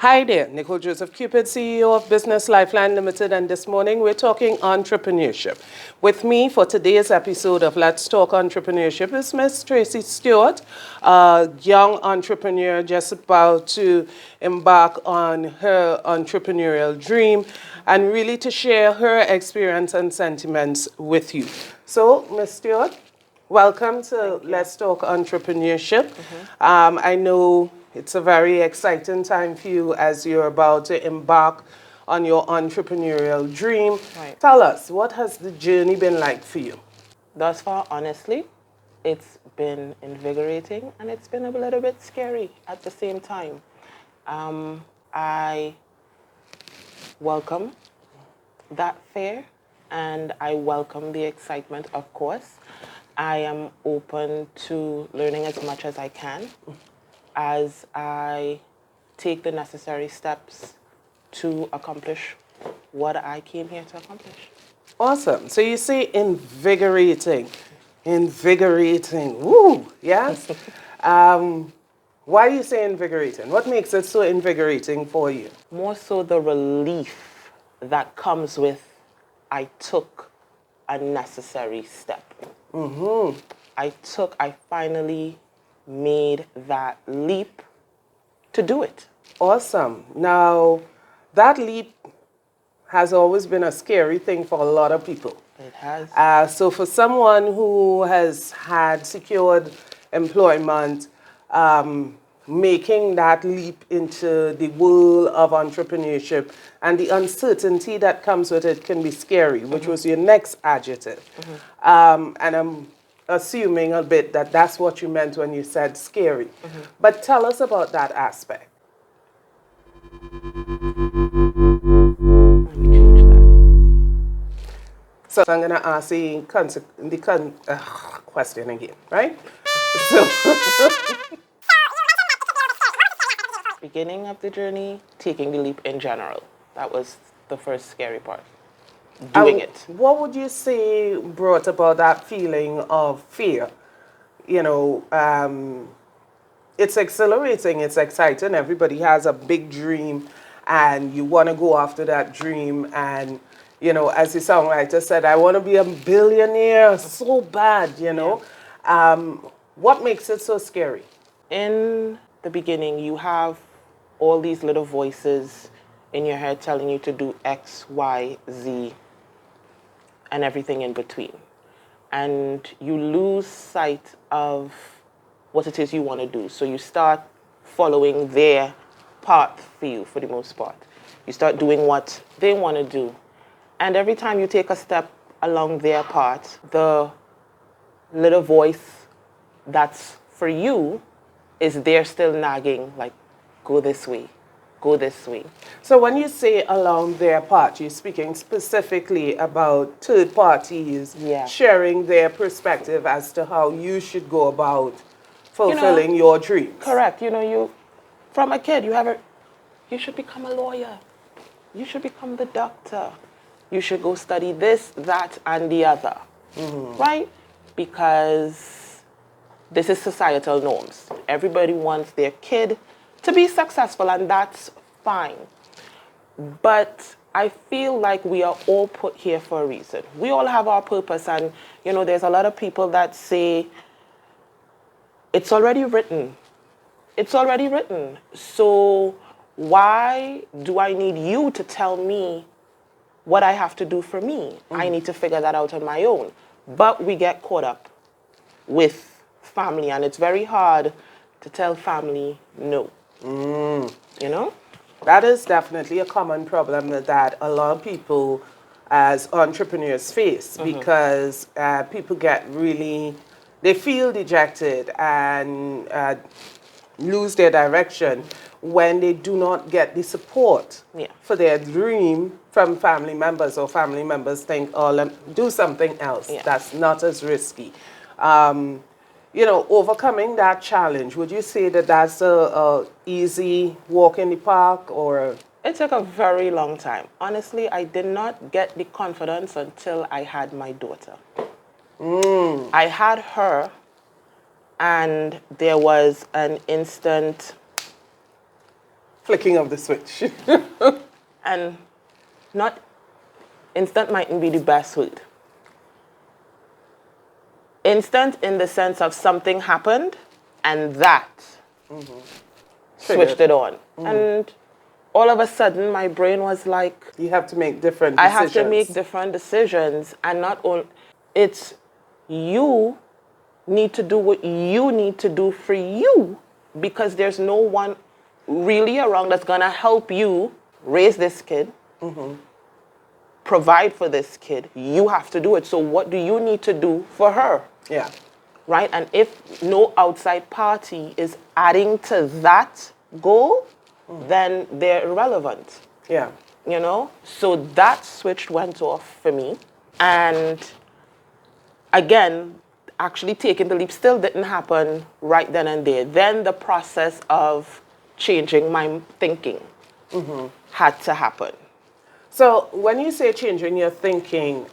Hi there, Nicole Joseph Cupid, CEO of Business Lifeline Limited, and this morning we're talking entrepreneurship. With me for today's episode of Let's Talk Entrepreneurship is Miss Tracey Stewart, a young entrepreneur just about to embark on her entrepreneurial dream and really to share her experience and sentiments with you. So, Miss Stewart, welcome to Let's Talk Entrepreneurship. I know it's a very exciting time for you as you're about to embark on your entrepreneurial dream. Right. Tell us, what has the journey been like for you? Thus far, honestly, it's been invigorating and it's been a little bit scary at the same time. I welcome that fear and I welcome the excitement, of course. I am open to learning as much as I can as I take the necessary steps to accomplish what I came here to accomplish. Awesome. So you say invigorating. Invigorating. Woo, yes? Why do you say invigorating? What makes it so invigorating for you? More so the relief that comes with I took a necessary step. I finally made that leap to do it. Awesome. Now, that leap has always been a scary thing for a lot of people. It has. So for someone who has had secured employment, making that leap into the world of entrepreneurship and the uncertainty that comes with it can be scary, which was your next adjective. And I'm assuming a bit that that's what you meant when you said scary. But tell us about that aspect. Let me change that. So I'm going to ask the question again, right? So, Beginning of the journey, taking the leap in general. That was the first scary part. Doing it. what would you say brought about that feeling of fear? You know, it's exhilarating, it's exciting. Everybody has a big dream, and you want to go after that dream. And, you know, as the songwriter said, I want to be a billionaire so bad, you know. What makes it so scary? In the beginning, you have all these little voices in your head telling you to do X, Y, Z, and everything in between. And you lose sight of what it is you want to do. So you start following their path for you, for the most part. You start doing what they want to do. And every time you take a step along their path, the little voice that's for you is there still nagging, like, go this way, go this way. So when you say along their part, you're speaking specifically about third parties Yeah. sharing their perspective as to how you should go about fulfilling your dreams. Correct. You, from a kid, you should become a lawyer. You should become the doctor. You should go study this, that, and the other. Right? Because this is societal norms. Everybody wants their kid to be successful, and that's fine. But I feel like we are all put here for a reason. We all have our purpose, and, there's a lot of people that say, it's already written. It's already written. So why do I need you to tell me what I have to do for me? I need to figure that out on my own. But we get caught up with family, and it's very hard to tell family no. You know? That is definitely a common problem that a lot of people as entrepreneurs face because people get really, they feel dejected and lose their direction when they do not get the support for their dream from family members, or family members think, oh, let me do something else that's not as risky. Overcoming that challenge, would you say that that's a easy walk in the park, or? It took a very long time. Honestly, I did not get the confidence until I had my daughter. I had her, and there was an instant flicking of the switch. And not instant mightn't be the best word. Instant in the sense of something happened and that switched it on. And all of a sudden my brain was like, You have to make different I decisions. have to make different decisions, and not only it's you need to do what you need to do for you, because there's no one really around that's gonna help you raise this kid, provide for this kid. You have to do it. So what do you need to do for her? Yeah. Right? And if no outside party is adding to that goal, then they're irrelevant. Yeah. You know? So that switch went off for me. And again, actually taking the leap still didn't happen right then and there. Then the process of changing my thinking had to happen. So when you say changing your thinking,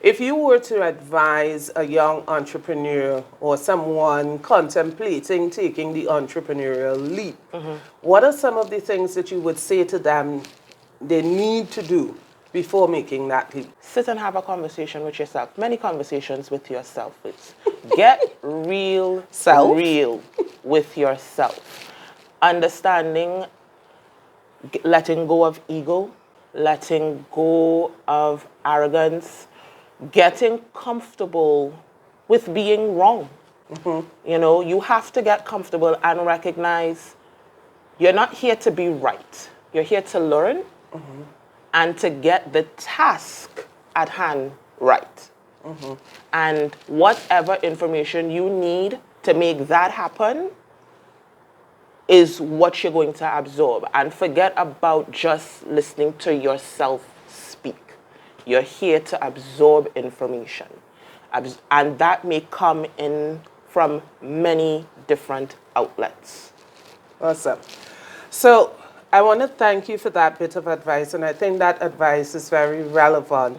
if you were to advise a young entrepreneur or someone contemplating taking the entrepreneurial leap, what are some of the things that you would say to them they need to do before making that leap? Sit and have a conversation with yourself. Many conversations with yourself. Get real with yourself. Understanding, letting go of ego, letting go of arrogance, getting comfortable with being wrong. You know, you have to get comfortable and recognize you're not here to be right. You're here to learn and to get the task at hand right. And whatever information you need to make that happen is what you're going to absorb. And forget about just listening to yourself speak. You're here to absorb information. And that may come in from many different outlets. Awesome. So I want to thank you for that bit of advice, and I think that advice is very relevant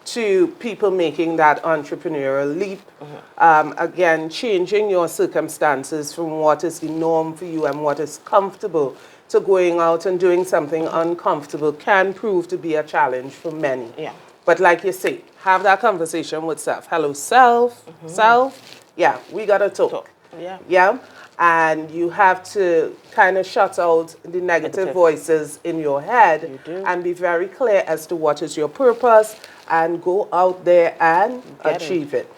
to people making that entrepreneurial leap. Again, changing your circumstances from what is the norm for you and what is comfortable to going out and doing something uncomfortable can prove to be a challenge for many. Yeah. But like you say, have that conversation with self. Hello, self. Self. Yeah, we got to talk. Yeah. Yeah. And you have to kind of shut out the negative voices in your head. You do. And be very clear as to what is your purpose and go out there and achieve it.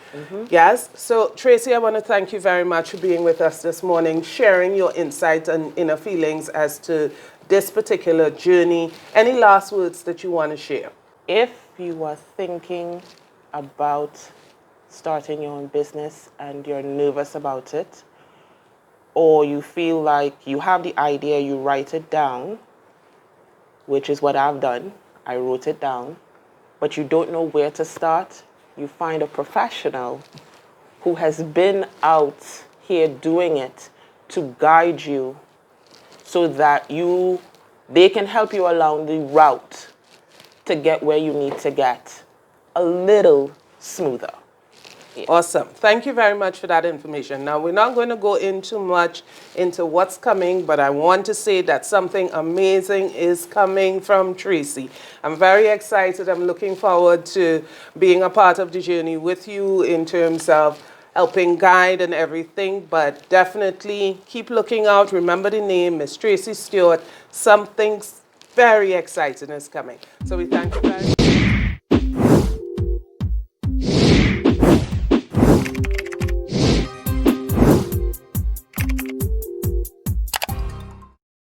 Yes. So, Tracey, I want to thank you very much for being with us this morning, sharing your insights and inner feelings as to this particular journey. Any last words that you want to share? If you are thinking about starting your own business and you're nervous about it, or you feel like you have the idea, you write it down, which is what I've done. I wrote it down, but you don't know where to start, you find a professional who has been out here doing it to guide you so that they can help you along the route to get where you need to get a little smoother. Yeah. Awesome. Thank you very much for that information. Now, we're not going to go into much into what's coming, but I want to say that something amazing is coming from Tracey. I'm very excited. I'm looking forward to being a part of the journey with you in terms of helping guide and everything, but definitely keep looking out. Remember the name, Miss Tracey Stewart. Something very exciting is coming. So we thank you very much.